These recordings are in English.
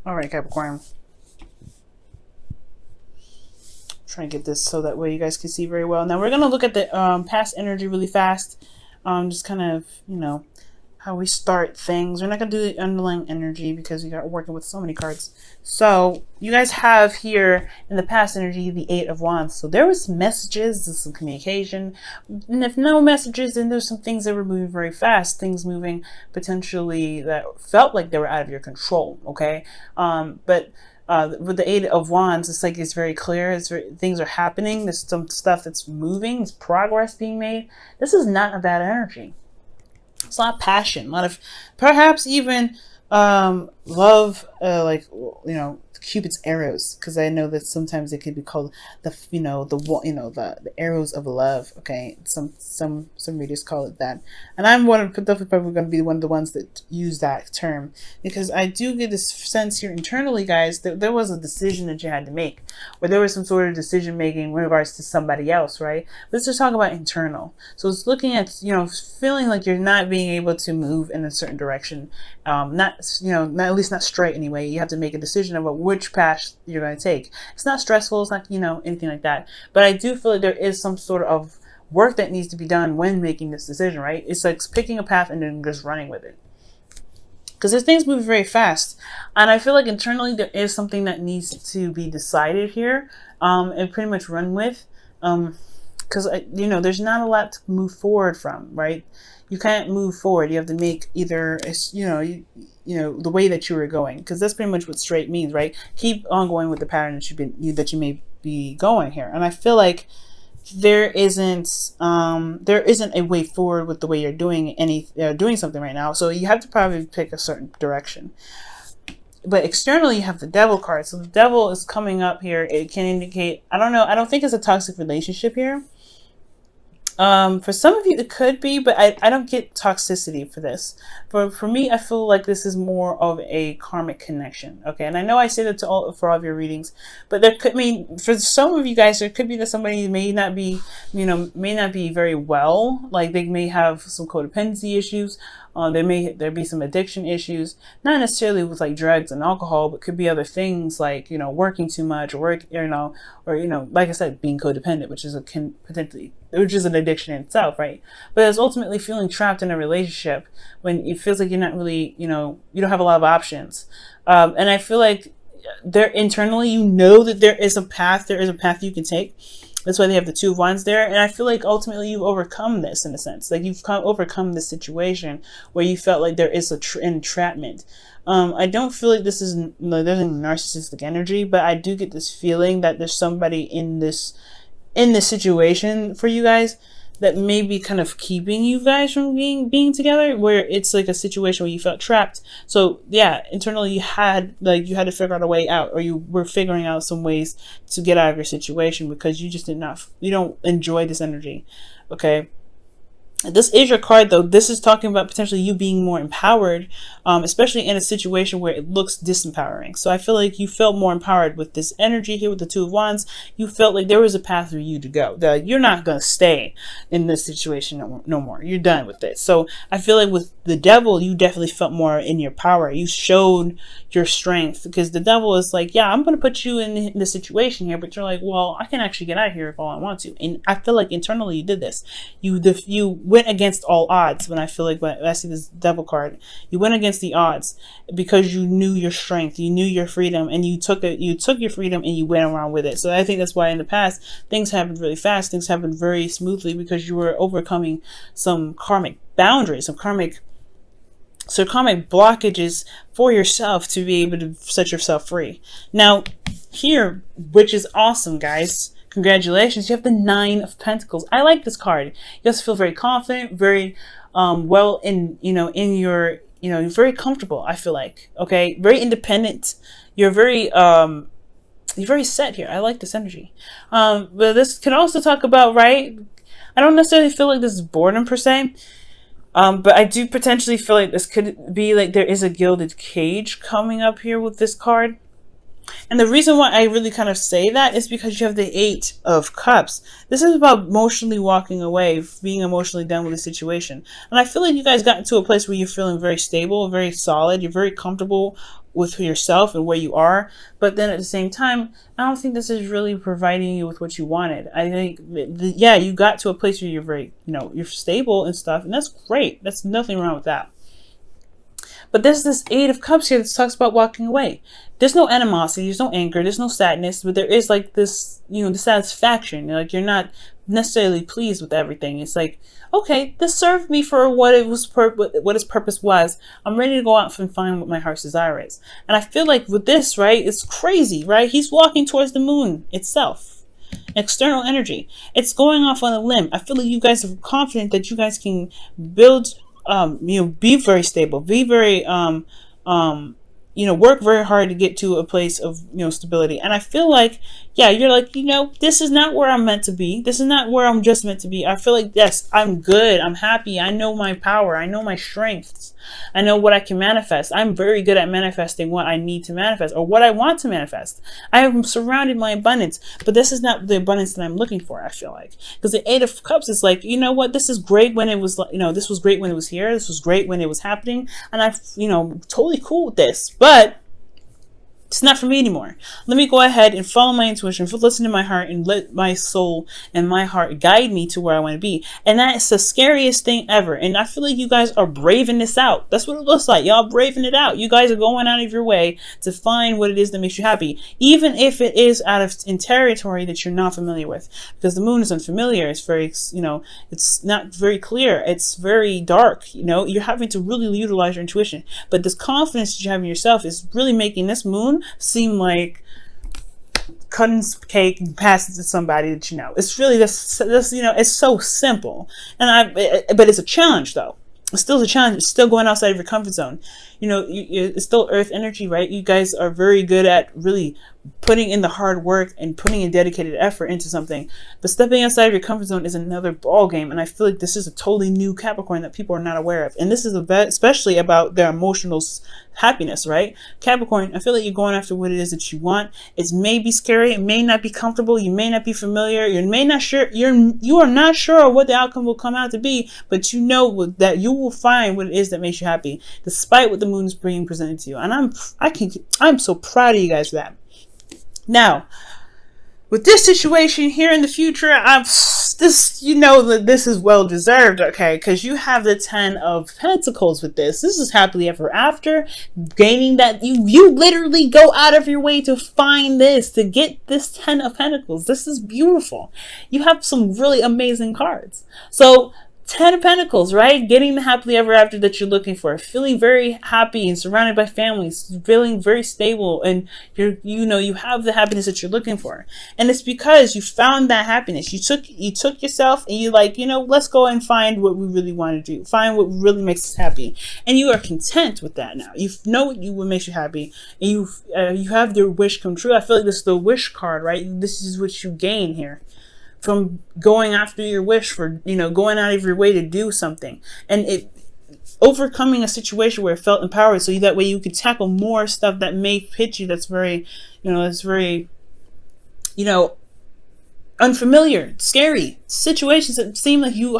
All right, Capricorn. Try and get this so that way you guys can see very well. Now we're gonna look at the past energy really fast. Just kind of, you know, how we start things. We're not gonna do the underlying energy because we got working with so many cards. So you guys have here in the past energy the Eight of Wands. So there was messages, there's some communication, and if no messages, then there's some things that were moving very fast. Things moving potentially that felt like they were out of your control. Okay, but with the Eight of Wands, it's like it's very clear. Things are happening. There's some stuff that's moving. There's progress being made. This is not a bad energy. It's a lot of passion, a lot of perhaps even love, like, you know, Cupid's arrows, because I know that sometimes it could be called the, the arrows of love. Okay, some readers call it that, and I'm definitely probably going to be one of the ones that use that term, because I do get this sense here internally, guys, that there was a decision that you had to make, or there was some sort of decision making in regards to somebody else, right? Let's just talk about internal. So it's looking at, you know, feeling like you're not being able to move in a certain direction, not, you know, not, at least not straight anyway. You have to make a decision about which path you're going to take. It's not stressful. It's not, you know, anything like that. But I do feel like there is some sort of work that needs to be done when making this decision, right? It's like picking a path and then just running with it. Because there's things moving very fast. And I feel like internally there is something that needs to be decided here, and pretty much run with. Because, you know, there's not a lot to move forward from, right? You can't move forward. You have to make either, you know, the way that you were going, because that's pretty much what straight means, right? Keep on going with the pattern that you may be going here. And I feel like there isn't a way forward with the way you're doing doing something right now. So you have to probably pick a certain direction. But externally, you have the Devil card. So the Devil is coming up here. It can indicate, I don't know, I don't think it's a toxic relationship here. For some of you, it could be, but I don't get toxicity for this. For me, I feel like this is more of a karmic connection. Okay, and I know I say that for all of your readings, but there could mean for some of you guys, there could be that somebody may not be, you know, may not be very well. Like they may have some codependency issues. There be some addiction issues, not necessarily with like drugs and alcohol, but could be other things like, you know, working too much, or like I said, being codependent, which is which is an addiction in itself, right? But it's ultimately feeling trapped in a relationship when it feels like you're not really, you know, you don't have a lot of options. And I feel like there internally, you know that there is a path you can take. That's why they have the Two of Wands there. And I feel like ultimately you've overcome this in a sense. Like you've overcome this situation where you felt like there is entrapment. I don't feel like this is, there's any narcissistic energy, but I do get this feeling that there's somebody in this situation for you guys that may be kind of keeping you guys from being together, where it's like a situation where you felt trapped. So yeah, internally you had to figure out a way out, or you were figuring out some ways to get out of your situation because you just you don't enjoy this energy. Okay. This is your card, though. This is talking about potentially you being more empowered, especially in a situation where it looks disempowering. So I feel like you felt more empowered with this energy here with the Two of Wands. You felt like there was a path for you to go. That you're not going to stay in this situation no more. You're done with it. So I feel like with the Devil, you definitely felt more in your power. You showed your strength, because the Devil is like, yeah, I'm going to put you in this situation here, but you're like, well, I can actually get out of here if all I want to. And I feel like internally you did this. You went against all odds. When I see this Devil card, you went against the odds because you knew your strength, you knew your freedom, and you took your freedom and you went around with it. So I think that's why in the past things happened really fast, things happened very smoothly, because you were overcoming some karmic boundaries, some karmic blockages for yourself to be able to set yourself free. Now here, which is awesome, guys, congratulations, you have the Nine of Pentacles. I like this card. You guys feel very confident, very well you're very comfortable, I feel like. Okay, very independent. You're very set here. I like this energy. But this can also talk about, right, I don't necessarily feel like this is boredom per se. But I do potentially feel like this could be like there is a gilded cage coming up here with this card. And the reason why I really kind of say that is because you have the Eight of Cups. This is about emotionally walking away, being emotionally done with the situation. And I feel like you guys got into a place where you're feeling very stable, very solid, you're very comfortable with yourself and where you are. But then at the same time, I don't think this is really providing you with what you wanted. I think, yeah, you got to a place where you're very, you're stable and stuff, and that's great. That's nothing wrong with that. But there's this Eight of Cups here that talks about walking away. There's no animosity, there's no anger, there's no sadness, but there is like this, the satisfaction. Like you're not necessarily pleased with everything. It's like, okay, this served me for what it was, what its purpose was. I'm ready to go out and find what my heart's desire is. And I feel like with this, right, it's crazy, right? He's walking towards the moon itself. External energy. It's going off on a limb. I feel like you guys are confident that you guys can build, be very stable, be very, work very hard to get to a place of, stability. And I feel like, yeah, you're like, this is not where I'm meant to be. This is not where I'm just meant to be. I feel like, yes, I'm good. I'm happy. I know my power. I know my strengths. I know what I can manifest. I'm very good at manifesting what I need to manifest or what I want to manifest. I am surrounded by abundance, but this is not the abundance that I'm looking for, I feel like. Because the Eight of Cups is like, you know what? This is great when it was, this was great when it was here. This was great when it was happening. And I'm, totally cool with this. But it's not for me anymore. Let me go ahead and follow my intuition, listen to my heart, and let my soul and my heart guide me to where I want to be. And that is the scariest thing ever. And I feel like you guys are braving this out. That's what it looks like. Y'all braving it out. You guys are going out of your way to find what it is that makes you happy, even if it is in territory that you're not familiar with. Because the moon is unfamiliar. It's very, it's not very clear. It's very dark. You're having to really utilize your intuition. But this confidence that you have in yourself is really making this moon seem like cutting cake and passing it to somebody that It's really this it's so simple. But it's a challenge though. It's still a challenge. It's still going outside of your comfort zone. It's still earth energy, right? You guys are very good at really putting in the hard work and putting a dedicated effort into something. But stepping outside of your comfort zone is another ball game. And I feel like this is a totally new Capricorn that people are not aware of. And this is especially about their emotional happiness, right? Capricorn, I feel like you're going after what it is that you want. It may be scary. It may not be comfortable. You may not be familiar. You are not sure what the outcome will come out to be, but you know that you will find what it is that makes you happy, despite what the moon is bringing presented to you. And I'm so proud of you guys for that. Now, with this situation here in the future, that this is well deserved, okay? Because you have the 10 of Pentacles with this. This is happily ever after, gaining that you literally go out of your way to find this, to get this 10 of Pentacles. This is beautiful. You have some really amazing cards. So 10 of Pentacles, right? Getting the happily ever after that you're looking for. Feeling very happy and surrounded by families. Feeling very stable, and you have the happiness that you're looking for. And it's because you found that happiness. You took yourself and you let's go and find what we really want to do. Find what really makes us happy. And you are content with that now. You know what makes you happy, and you have your wish come true. I feel like this is the wish card, right? This is what you gain here from going after your wish, for going out of your way to do something, and overcoming a situation where it felt empowered, so that way you could tackle more stuff that may hit you that's very unfamiliar, scary situations that seem like you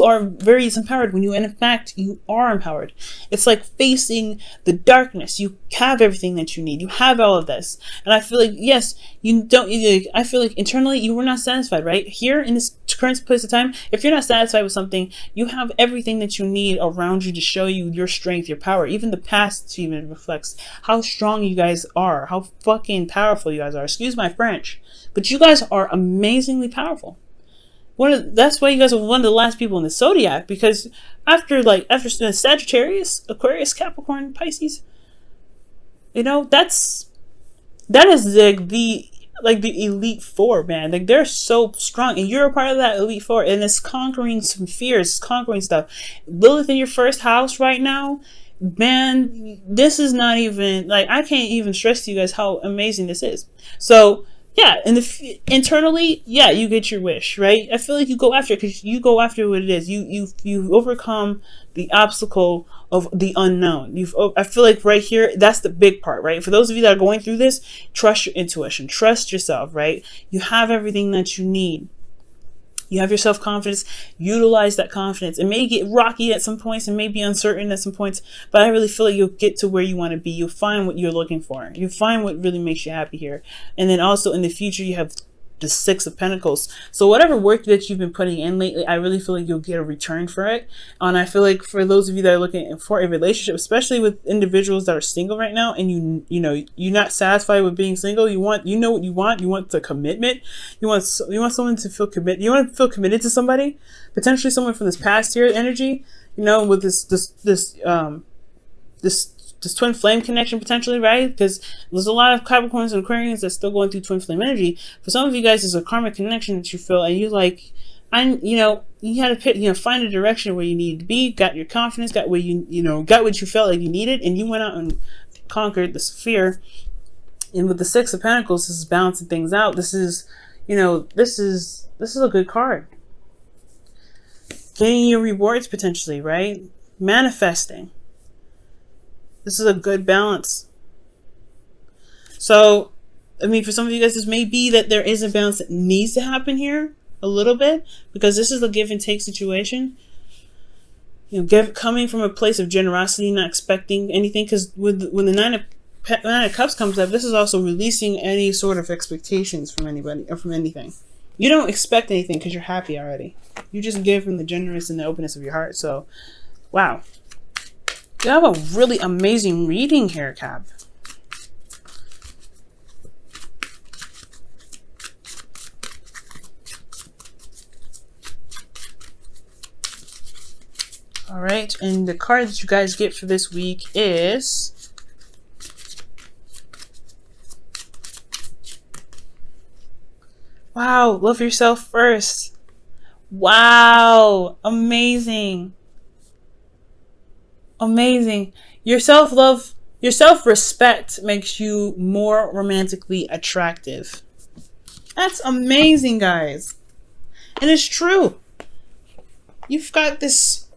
are very empowered, when in fact you are empowered. It's like facing the darkness. You have everything that you need. You have all of this. And I feel like, yes, I feel like internally you were not satisfied, right? Here in this current place of time, if you're not satisfied with something, you have everything that you need around you to show you your strength, your power. Even the past achievement reflects how strong you guys are, how fucking powerful you guys are. Excuse my French. But you guys are amazingly powerful. That's why you guys are one of the last people in the zodiac, because after Sagittarius, Aquarius, Capricorn, Pisces, that is the elite four, man. Like, they're so strong, and you're a part of that elite four, and it's conquering some fears, it's conquering stuff. Lilith in your first house right now, man, this is not even, I can't even stress to you guys how amazing this is. So yeah, and internally, yeah, you get your wish, right? I feel like you go after it because you go after what it is. You overcome the obstacle of the unknown. I feel like right here, that's the big part, right? For those of you that are going through this, trust your intuition, trust yourself, right? You have everything that you need. You have your self-confidence. Utilize that confidence. It may get rocky at some points and may be uncertain at some points, but I really feel like you'll get to where you want to be. You'll find what you're looking for. You'll find what really makes you happy here. And then also in the future, you have the Six of Pentacles. So whatever work that you've been putting in lately, I really feel like you'll get a return for it. And I feel like for those of you that are looking for a relationship, especially with individuals that are single right now, and you're not satisfied with being single, what you want. You want the commitment. You want someone to feel committed. You want to feel committed to somebody, potentially someone from this past year energy. With this twin flame connection potentially, right? Because there's a lot of Capricorns and Aquarians that's still going through twin flame energy. For some of you guys, there's a karmic connection that you feel, and you had to find a direction where you needed to be, got your confidence, got where got what you felt like you needed, and you went out and conquered this fear. And with the Six of Pentacles, this is balancing things out. This is a good card. Getting your rewards potentially, right? Manifesting. This is a good balance. So, I mean, for some of you guys, this may be that there is a balance that needs to happen here a little bit, because this is a give and take situation. Coming from a place of generosity, not expecting anything, because when the Nine of Cups comes up, this is also releasing any sort of expectations from anybody or from anything. You don't expect anything because you're happy already. You just give from the generous and the openness of your heart. So, wow. You have a really amazing reading here, Cap. All right, and the card that you guys get for this week is wow, love yourself first. Wow, amazing. Amazing. Your self-love, your self-respect makes you more romantically attractive. That's amazing, guys. And it's true. You've got this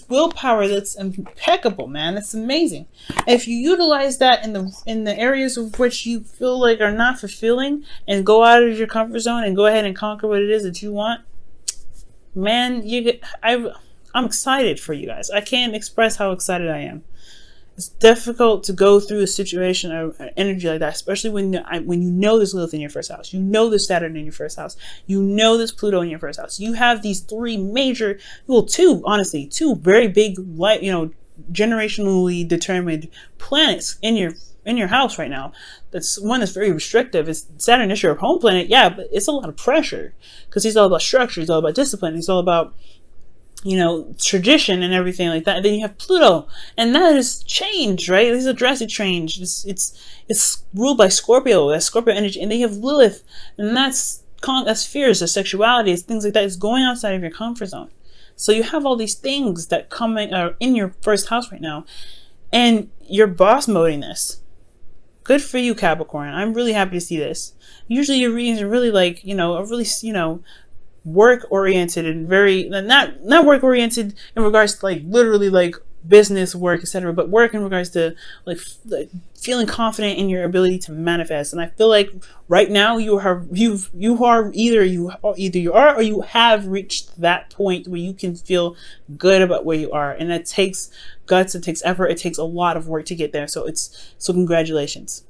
willpower that's impeccable, man. It's amazing. If you utilize that in the areas of which you feel like are not fulfilling, and go out of your comfort zone and go ahead and conquer what it is that you want, man, I'm excited for you guys. I can't express how excited I am. It's difficult to go through a situation of energy like that, especially when you know there's Lilith in your first house. You know there's Saturn in your first house. You know there's Pluto in your first house. You have these three major, two very big, generationally determined planets in your house right now. That's one that's very restrictive. It's Saturn is your home planet, yeah, but it's a lot of pressure because he's all about structure. He's all about discipline. He's all about tradition and everything like that. And then you have Pluto, and that is change, right? This is a drastic change. It's ruled by Scorpio. That's Scorpio energy, and then you have Lilith, and that's fears, that's sexuality, it's things like that. It's going outside of your comfort zone. So you have all these things that are in your first house right now, and you're boss moding this. Good for you, Capricorn. I'm really happy to see this. Usually your readings are really work oriented and very not work oriented in regards to literally business work, etc., but work in regards to feeling confident in your ability to manifest. And I feel like right now you have reached that point where you can feel good about where you are, and it takes guts, it takes effort, it takes a lot of work to get there. So congratulations.